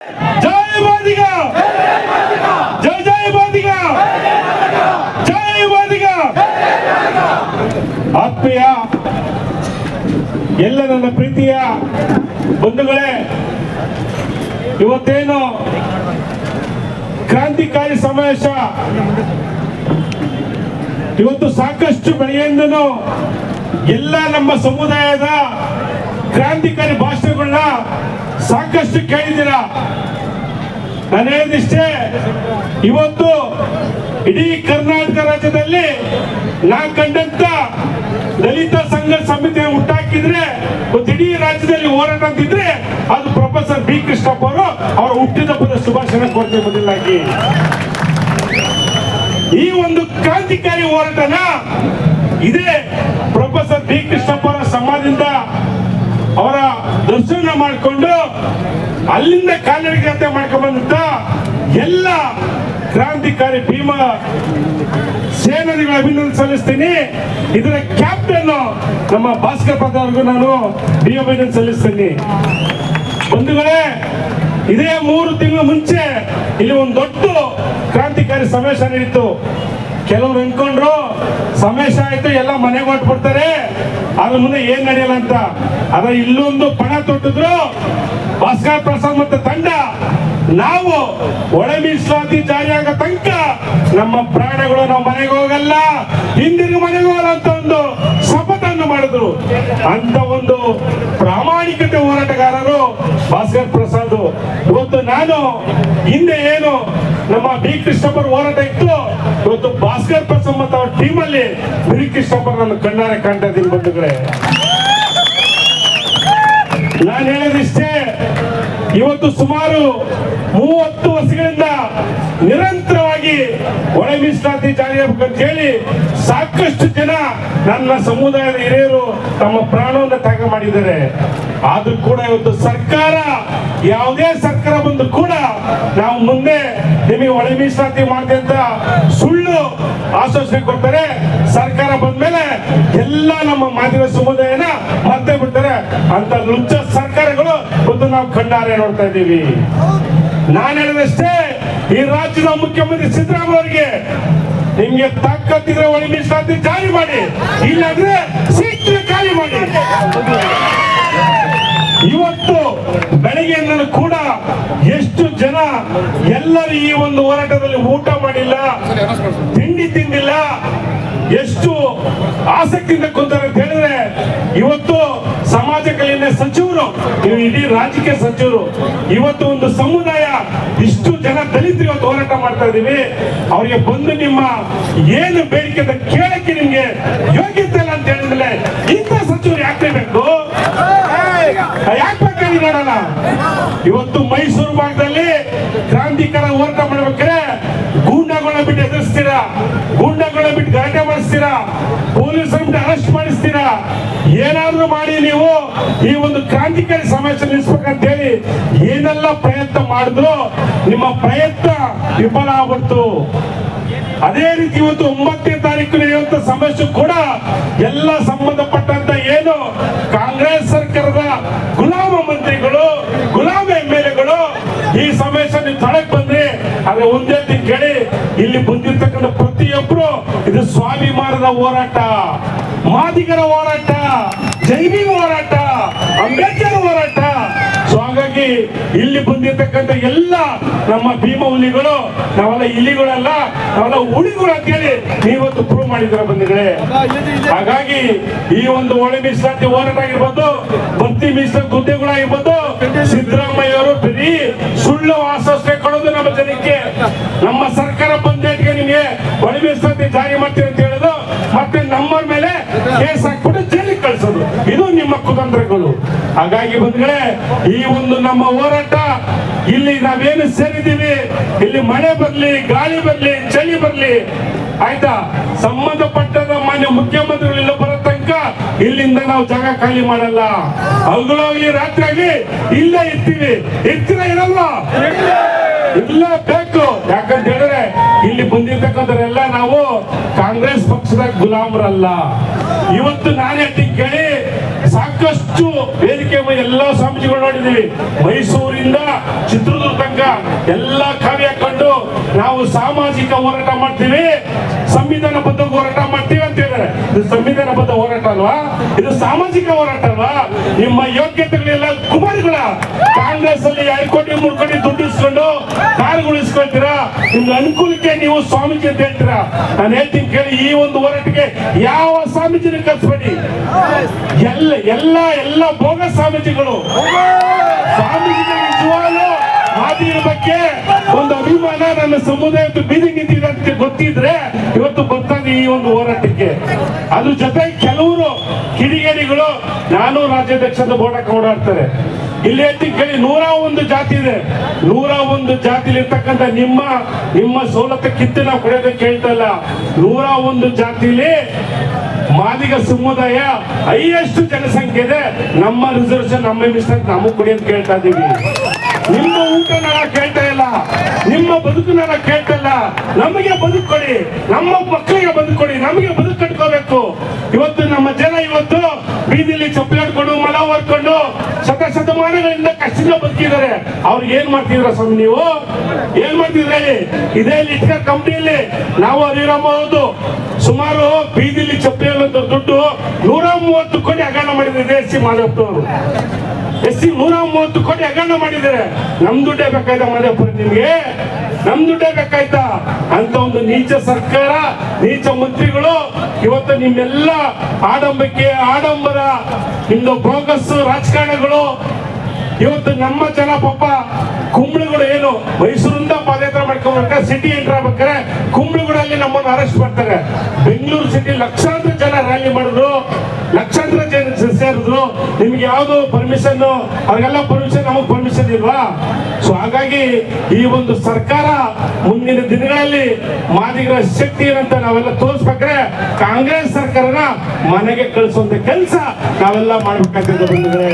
ಜೈ ಬಾದಿಗ, ಜೈ ಜೈ ಬಾದಿಗ, ಜೈ ಬಾದಿಗ. ಆತ್ಮೀಯ ಎಲ್ಲ ನನ್ನ ಪ್ರೀತಿಯ ಬಂಧುಗಳೇ, ಇವತ್ತೇನು ಕ್ರಾಂತಿಕಾರಿ ಸಮಾವೇಶ, ಇವತ್ತು ಸಾಕಷ್ಟು ಬೆಳೆಯಿಂದನೂ ಎಲ್ಲ ನಮ್ಮ ಸಮುದಾಯದ ಕ್ರಾಂತಿಕಾರಿ ಭಾಷಣಗಳನ್ನ ಸಾಕಷ್ಟು ಕೇಳಿದ್ದೀರಾ. ನಾನು ಹೇಳಿದಿಷ್ಟೇ, ಇವತ್ತು ಇಡೀ ಕರ್ನಾಟಕ ರಾಜ್ಯದಲ್ಲಿ ನಾ ಕಂಡಂತ ದಲಿತ ಸಂಘರ್ಷ ಸಮಿತಿ ಹುಟ್ಟಾಕಿದ್ರೆ ಇಡೀ ರಾಜ್ಯದಲ್ಲಿ ಹೋರಾಟ ಅಂತಿದ್ರೆ ಅದು ಪ್ರೊಫೆಸರ್ ಬಿ ಕೃಷ್ಣಪ್ಪ ಅವರು ಅವರ ಹುಟ್ಟಿದಬ್ಬದ ಶುಭಾಶಯ ಕೋರ್ತೆ ಬದಲಾಗಿ ಈ ಒಂದು ಕ್ರಾಂತಿಕಾರಿ ಹೋರಾಟನ ಇದೇ ಪ್ರೊಫೆಸರ್ ಬಿ ಕೃಷ್ಣಪ್ಪ ಅವರ ಸಮಾಜದಿಂದ ಅವರ ದರ್ಶನ ಮಾಡಿಕೊಂಡು ಅಲ್ಲಿಂದ ಕಾಲ್ನಡಿಗೆ ಮಾಡ್ಕೊಂಡು ಬಂದಂತ ಎಲ್ಲ ಕ್ರಾಂತಿಕಾರಿ ಭೀಮ ಸೇನಾನಿಗಳ ಅಭಿನಂದನೆ ಸಲ್ಲಿಸ್ತೀನಿ. ಇದರ ಕ್ಯಾಪ್ಟನ್ ನಮ್ಮ ಭಾಸ್ಕರ್ ಪ್ರಸಾದ್ಗೂ ನಾನು ಅಭಿನಂದನೆ ಸಲ್ಲಿಸ್ತೀನಿ. ಬಂಧುಗಳೇ, ಇದೇ 3 ತಿಂಗಳ ಮುಂಚೆ ಇಲ್ಲಿ ಒಂದು ದೊಡ್ಡ ಕ್ರಾಂತಿಕಾರಿ ಸಮಾವೇಶ ನಡೀತು. ಕೆಲವರು ಅನ್ಕೊಂಡ್ರು ಸಮಾವೇಶ ಆಯ್ತು ಎಲ್ಲ ಮನೆಗೆ ಹೊರಟ್ಬಿಡ್ತಾರೆ, ಅದ್ರ ಮುಂದೆ ಏನ್ ನಡೆಯಲ್ಲ ಅಂತ. ಅದ ಇಲ್ಲೊಂದು ಪಣ ತೊಟ್ಟಿದ್ರು ಭಾಸ್ಕರ್ ಪ್ರಸಾದ್ ಮತ್ತೆ ತಂಡ. ನಾವು ಒಳ ಮೀಸಲಾತಿ ಜಾರಿ ಆಗೋ ತನಕ ನಮ್ಮ ಪ್ರಾಣಗಳು ನಾವು ಮನೆಗೆ ಹೋಗಲ್ಲ, ಹಿಂದಿರುಗಿ ಮನೆಗೆ ಹೋಗಲ್ಲ ಅಂತ ಒಂದು ಶಪಥವನ್ನು ಮಾಡಿದ್ರು. ಅಂತ ಒಂದು ಪ್ರಾಮಾಣಿಕತೆ ಹೋರಾಟಗಾರರು ಭಾಸ್ಕರ್ ಪ್ರಸಾದ್. ಇವತ್ತು ನಾನು ಹಿಂದೆ ಏನು ನಮ್ಮ ಬಿ ಕೃಷ್ಣಪ್ಪ ಹೋರಾಟ ಇತ್ತು, ಇವತ್ತು ಭಾಸ್ಕರ್ ಪ್ರಸಾದ್ ಮತ್ತು ಅವ್ರ ಟೀಮ್ ಅಲ್ಲಿ ಬಿ ಕೃಷ್ಣಪ್ಪ ನನ್ನ ಕಣ್ಣಾರೆ ಕಾಣ್ತಾ ಇದ್ದೀನಿ. ಬಂಧುಗಳೇ, ನಾನು ಹೇಳೋದಿಷ್ಟೇ, ಇವತ್ತು ಸುಮಾರು 30 ವರ್ಷಗಳಿಂದ ನಿರಂತರವಾಗಿ ಒಳ ಮೀಸಲಾತಿ ಜಾರಿ ಅಂತ ಹೇಳಿ ಸಾಕಷ್ಟು ಜನ ನನ್ನ ಸಮುದಾಯದ ಹಿರಿಯರು ತಮ್ಮ ಪ್ರಾಣವನ್ನು ತ್ಯಾಗ ಮಾಡಿದ್ದಾರೆ. ಆದ್ರೂ ಕೂಡ ಇವತ್ತು ಸರ್ಕಾರ, ಯಾವುದೇ ಸರ್ಕಾರ ಬಂದು ಕೂಡ ನಾವು ಮುಂದೆ ನಿಮಗೆ ಒಳ ಮೀಸಲಾತಿ ಮಾಡಿದೆ ಅಂತ ಸುಳ್ಳು ಆಶ್ವಾಸನೆ ಕೊಡ್ತಾರೆ. ಸರ್ಕಾರ ಬಂದ್ಮೇಲೆ ಎಲ್ಲ ನಮ್ಮ ಮಾದಿಗ ಸಮುದಾಯನ ಮತ್ತೆ ಬಿಡ್ತಾರೆ ಅಂತ ಲುಚ್ಚ ಸರ್ಕಾರಗಳು ಇವತ್ತು ನಾವು ಕಣ್ಣಾರೆ ನೋಡ್ತಾ ಇದ್ದೀವಿ. ನಾನು ಹೇಳಿದಷ್ಟೇ, ಈ ರಾಜ್ಯದ ಮುಖ್ಯಮಂತ್ರಿ ಸಿದ್ದರಾಮಯ್ಯ ಅವರಿಗೆ ನಿಮ್ಗೆ ತಾಕತ್ತಿದ್ರೆ ಒಳ ಮೀಸಲಾತಿ ಜಾರಿ ಮಾಡಿ, ಇಲ್ಲಾಂದ್ರೆ ಸೀಟ್ ಖಾಲಿ ಮಾಡಿ. ಇವತ್ತು ಬೆಳಗ್ಗೆಯಿಂದಲೂ ಕೂಡ ಎಷ್ಟು ಜನ ಎಲ್ಲರೂ ಈ ಒಂದು ಹೋರಾಟದಲ್ಲಿ ಊಟ ಮಾಡಿಲ್ಲ, ತಿಂಡಿ ತಿಂದಿಲ್ಲ, ಎಷ್ಟು ಆಸಕ್ತಿಯಿಂದ ಕೂತಾರೆ ಅಂತ ಹೇಳಿದ್ರೆ, ಇವತ್ತು ಸಮಾಜ ಕಲ್ಯಾಣ ಸಚಿವರು, ಇಡೀ ರಾಜಕೀಯ ಸಚಿವರು, ಇವತ್ತು ಒಂದು ಸಮುದಾಯ ಇಷ್ಟು ಜನ ದಲಿತರು ಇವತ್ತು ಹೋರಾಟ ಮಾಡ್ತಾ ಇದೀವಿ. ಅವರಿಗೆ ಬಂದು ನಿಮ್ಮ ಏನು ಬೇಡಿಕೆ ಅಂತ ಕೇಳಕ್ಕೆ ನಿಮ್ಗೆ ಯೋಗ್ಯತೆ ಇಲ್ಲ ಅಂತ ಹೇಳಿದ್ರೆ ಇಂಥ ಸಚಿವರು ಯಾಕೆ ಬೇಕು, ಯಾಕೆ ಬೇಕಾಗಿ ನೋಡೋಣ. ಇವತ್ತು ಮೈಸೂರು ಭಾಗದಲ್ಲಿ ಕ್ರಾಂತಿಕಾರ ಹೋರಾಟ ಮಾಡ್ಬೇಕಾದ್ರೆ ಗೂಂಡಾಗಳನ್ನ ಬಿಟ್ಟು ಎದುರಿಸ್ತೀರಾ, ಗೂಂಡಾಗಳನ್ನ ಬಿಟ್ಟು ಗಲಾಟೆ ಮಾಡಿಸ್ತೀರಾ, ಪೊಲೀಸರ ಬಿಟ್ಟು ಅರೆಸ್ಟ್ ಮಾಡಿಸ್ತೀರಾ. ಏನಾದ್ರೂ ಮಾಡಿ ನೀವು ಈ ಒಂದು ಕ್ರಾಂತಿಕಾರಿ ಸಮಾವೇಶ ನಿಲ್ಲಿಸ್ಬೇಕಂತ ಹೇಳಿ ಏನೆಲ್ಲ ಪ್ರಯತ್ನ ಮಾಡಿದ್ರು ನಿಮ್ಮ ಪ್ರಯತ್ನ ವಿಫಲ ಆಗ್ಬಿಡ್ತು. ಅದೇ ರೀತಿ ಇವತ್ತು 9ನೇ ತಾರೀಕು ನಡೆಯುವಂತ ಸಮಾವೇಶ ಕೂಡ ಎಲ್ಲ ಸಂಬಂಧಪಟ್ಟಂತ ಏನು ಕಾಂಗ್ರೆಸ್ ಸರ್ಕಾರದ ಗುಲಾಮ ಮಂತ್ರಿಗಳು, ಗುಲಾಮ MLAಗಳು ಈ ಸಮಾವೇಶ ನೀವು ತಡಕ್ ಬಂದ್ರೆ ಆದ್ರೆ ಒಂದೇ ಕೇಳಿ, ಇಲ್ಲಿ ಬಂದಿರ್ತಕ್ಕಂಥ ಪ್ರತಿಯೊಬ್ರು ಇದು ಸ್ವಾಭಿಮಾನದ ಹೋರಾಟ, ಮಾದಿಗರ ಹೋರಾಟ, ಜೈವಿ ಹೋರಾಟ, ಅಂಬೇಡ್ಕರ್ ಹೋರಾಟ. ಸೊ ಹಾಗಾಗಿ ಇಲ್ಲಿ ಬಂದಿರ್ತಕ್ಕಂಥ ಎಲ್ಲ ನಮ್ಮ ಭೀಮ ಹುಲಿಗಳು, ನಾವೆಲ್ಲ ಇಲಿಗಳಲ್ಲ, ನಾವೆಲ್ಲ ಹುಲಿಗಳು ಅಂತ ಹೇಳಿ ನೀವತ್ತು ಪ್ರೂವ್ ಮಾಡಿದ್ರ ಬಂದಿದ್ರೆ. ಹಾಗಾಗಿ ಈ ಒಂದು ಒಳ ಮೀಸಲಾತಿ ಹೋರಾಟ ಆಗಿರ್ಬೋದು, ಭರ್ತಿ ಮೀಸಲಾತಿ ಹುದ್ದೆಗಳಾಗಿರ್ಬೋದು, ಸಿದ್ದರಾಮಯ್ಯ ಅವರು ಬರೀ ಸುಳ್ಳು ಆಶ್ವಾಸನೆ ಕೊಡೋದು ನಮ್ಮ ಜನಕ್ಕೆ. ನಮ್ಮ ಸರ್ಕಾರ ಬಂದೇಟ್ಗೆ ನಿಮಗೆ ಒಳ ಮೀಸಲಾತಿ ಜಾರಿ ಮಾಡ್ತೀವಿ ಅಂತ ಹೇಳೋದು, ಮತ್ತೆ ನಮ್ಮ ಮೇಲೆ ಕೇಸ್ ಹಾಕ್ಬಿಟ್ಟು ಜೈಲಿಗೆ ಕಳಿಸೋದು, ಇದು ನಿಮ್ಮ ಕುತಂತ್ರಗಳು. ಹಾಗಾಗಿ ಬಂದ್ಗಳೇ, ಈ ಒಂದು ನಮ್ಮ ಹೋರಾಟ ಇಲ್ಲಿ ನಾವೇನು ಸೇರಿದ್ದೀವಿ, ಇಲ್ಲಿ ಮಳೆ ಬರ್ಲಿ, ಗಾಳಿ ಬರ್ಲಿ, ಚಳಿ ಬರ್ಲಿ, ಆಯ್ತಾ, ಸಂಬಂಧಪಟ್ಟದ ಮಾನ್ಯ ಮುಖ್ಯಮಂತ್ರಿಗಳು ಇಲ್ಲ ಬರೋ ತನಕ ಇಲ್ಲಿಂದ ನಾವು ಜಾಗ ಖಾಲಿ ಮಾಡಲ್ಲ. ಹಗಲಾಗ್ಲಿ ರಾತ್ರಿ ಆಗ್ಲಿ ಇಲ್ಲೇ ಇರ್ತೀವಿ. ಇರ್ತೀರ ಇರಲ್ಲ? ಇಲ್ಲ ಬೇಕು. ಯಾಕಂತ ಹೇಳಿದ್ರೆ ಇಲ್ಲಿ ಬಂದಿರ್ತಕ್ಕಂಥವರೆಲ್ಲ ನಾವು ಕಾಂಗ್ರೆಸ್ ಪಕ್ಷದ ಗುಲಾಮರಲ್ಲ. ಇವತ್ತು ನಾನೇ ಕೇಳಿ ಸಾಕಷ್ಟು ವೇದಿಕೆ ಎಲ್ಲ ಸ್ವಾಮೀಜಿಗಳು ನೋಡಿದೀವಿ. ಮೈಸೂರಿಂದ ಚಿತ್ರದುರ್ಗ ಎಲ್ಲ ಕಾವಿ ಹಾಕೊಂಡು ನಾವು ಸಾಮಾಜಿಕ ಹೋರಾಟ ಮಾಡ್ತೀವಿ, ಸಂವಿಧಾನಬದ್ಧ ಹೋರಾಟ ಮಾಡ್ತೀವಿ ಅಂತ ಹೇಳಿದ್ರೆ ಇದು ಸಂವಿಧಾನಬದ್ಧ ಹೋರಾಟ ಅಲ್ವಾ? ಇದು ಸಾಮಾಜಿಕ ಹೋರಾಟ ಅಲ್ವಾ? ನಿಮ್ಮ ಯೋಗ್ಯತೆಗಳೆಲ್ಲ ಕುಮಾರಿಗಳ ಕಾಂಗ್ರೆಸ್ ಅಲ್ಲಿ 2 ಕೋಟಿ 3 ಕೋಟಿ ದುಡ್ಡು ಇಸ್ಕೊಂಡು ಕಾರುಗಳು ಇಸ್ಕೊಳ್ತೀರಾ, ನಿಮ್ಗೆ ಅನುಕೂಲಕ್ಕೆ ನೀವು ಸ್ವಾಮೀಜಿ ಅಂತ ಹೇಳ್ತೀರಾ. ನಾನು ಹೇಳ್ತೀನಿ ಕೇಳಿ, ಈ ಒಂದು ಹೋರಾಟಕ್ಕೆ ಯಾವ ಸ್ವಾಮೀಜಿನ ಕಲ್ಸ್ಬೇಡಿ. ಎಲ್ಲ ಬೋಗಸ್ ಸ್ವಾಮೀಜಿಗಳು. ಸ್ವಾಮೀಜಿಗಳು ನಿಜವಾಗ್ಲೂ ಮಾದಿಗರ ಬಗ್ಗೆ ಒಂದು ಅಭಿಮಾನ, ನನ್ನ ಸಮುದಾಯದ ಬೀದಿ ನಿಂತಿದೆ ಅಂತ ಗೊತ್ತಿದ್ರೆ ಇವತ್ತು ಬರ್ತಾರೆ ಈ ಒಂದು ಹೋರಾಟಕ್ಕೆ. ಅದ್ರ ಜೊತೆ ಕೆಲವರು ಕಿಡಿಗೇಡಿಗಳು ನಾನು ರಾಜ್ಯಾಧ್ಯಕ್ಷದ ಬೋರ್ಡ್ ಓಡಾಡ್ತಾರೆ. ಇಲ್ಲಿ ಹೇಳ್ತೀನಿ ಕೇಳಿ, 101 ಜಾತಿ ಇದೆ. 101 ಜಾತಿಲಿ ಇರ್ತಕ್ಕಂಥ ನಿಮ್ಮ ಸವಲತ್ತು ಕಿತ್ತು ನಾವು ಕೊಡೋದಕ್ಕೆ ಕೇಳ್ತಾ ಇಲ್ಲ. 101 ಜಾತಿಲಿ ಮಾದಿಗ ಸಮುದಾಯ ಹೈಯೆಸ್ಟ್ ಜನಸಂಖ್ಯೆ ಇದೆ. ನಮ್ಮ ರಿಸರ್ವೇಶನ್, ನಮ್ಮ ಮಿಸ್ಟೇಕ್ ನಮಗ್ ಕೊಡಿ ಅಂತ ಕೇಳ್ತಾ ಇದ್ದೀವಿ. ನಿಮ್ಮ ಊಟ ನಾವು ಕೇಳ್ತಾ ಇಲ್ಲ, ನಿಮ್ಮ ಬದುಕು ನಾವು ಕೇಳ್ತಾ ಇಲ್ಲ. ನಮಗೆ ಬದುಕು ಕೊಡಿ, ನಮ್ಮ ಮಕ್ಕಳಿಗೆ ಬದುಕು ಕೊಡಿ, ನಮಗೆ ಬದುಕು ಕಟ್ಕೋಬೇಕು. ಇವತ್ತು ನಮ್ಮ ಜನ ಇವತ್ತು ಬೀದಿಲಿ ಚಪ್ಪಲಿ ಹಿಡ್ಕೊಂಡು ಮಲ ಹೊರ್ಕೊಂಡು ಶತಮಾನಗಳಿಂದ ಕಷ್ಟದಿಂದ ಬದುಕಿದ್ದಾರೆ. ಅವ್ರಿಗೆ ಏನ್ ಮಾಡ್ತಿದ್ರ ಸ್ವಾಮಿ? ನೀವು ಏನ್ ಮಾಡ್ತಿದ್ರಿ? ಇದೇ ಲಿಟ್ಕರ್ ಕಂಪ್ನಿಯಲ್ಲಿ ನಾವು ಹರಿರಾಮ ಹೌದು ಸುಮಾರು ಬೀದಿಲಿ ಚಪ್ಪಲಿ ದುಡ್ಡು 130 ಕೋಟಿ ಹಗರಣ ಮಾಡಿದ್ದಾರೆ. ಎಸ್.ಸಿ. ಮಾದೇವಪ್ಪನವರು 130 ಕೋಟಿ ಹಗರಣ ಮಾಡಿದ್ದಾರೆ. ನಮ್ ದುಡ್ಡೇ ಬೇಕಾಯ್ತಾ ಮಾದೇವಪ್ಪನ? ನಿಮ್ಗೆ ನಮ್ ದುಡ್ಡೇ ಬೇಕಾಯ್ತಾ? ಅಂತ ಒಂದು ನೀಚ ಸರ್ಕಾರ, ನೀಚ ಮಂತ್ರಿಗಳು ಇವತ್ತು ನಿಮ್ಮೆಲ್ಲ ಆಡಂಬರ ನಿಮ್ದು ಬೋಗಸ್ ರಾಜಕಾರಣಗಳು ಇವತ್ತು ನಮ್ಮ ಜನ ಪಾಪ ಕುಂಬಳಗಳು ಏನು ಮೈಸೂರಿಂದ ಪಾದಯಾತ್ರೆ ಮಾಡ್ಕೊಂಡ್ರೆ ಸಿಟಿ ಎಂಟರ್ ಆಗ್ಬೇಕಾರೆ ಕುಂಬಳಗಳಲ್ಲಿ ನಮ್ಮನ್ನು ಅರೆಸ್ಟ್ ಮಾಡ್ತಾರೆ. ಬೆಂಗಳೂರು ಸಿಟಿ ಲಕ್ಷಾಂತರ ಜನ ರ್ಯಾಲಿ ಮಾಡಿದ್ರು, ಲಕ್ಷಾಂತರ ಜನ ಸೇರಿದ್ರು. ನಿಮ್ಗೆ ಯಾವ್ದು ಪರ್ಮಿಷನ್? ಅವ್ರಿಗೆಲ್ಲ ಪರ್ಮಿಷನ್, ನಮಗ್ ಪರ್ಮಿಷನ್ ಇಲ್ವಾ? ಸೊ ಹಾಗಾಗಿ ಈ ಒಂದು ಸರ್ಕಾರ ಮುಂದಿನ ದಿನಗಳಲ್ಲಿ ಮಾದಿಗರ ಶಕ್ತಿ ಏನಂತ ನಾವೆಲ್ಲ ತೋರಿಸ್ಬೇಕ್ರೆ ಕಾಂಗ್ರೆಸ್ ಸರ್ಕಾರನ ಮನೆಗೆ ಕಳಿಸುವಂತ ಕೆಲಸ ನಾವೆಲ್ಲ ಮಾಡ್ಬೇಕಾಗ್ತದೆ ಬಂದಿದ್ರೆ.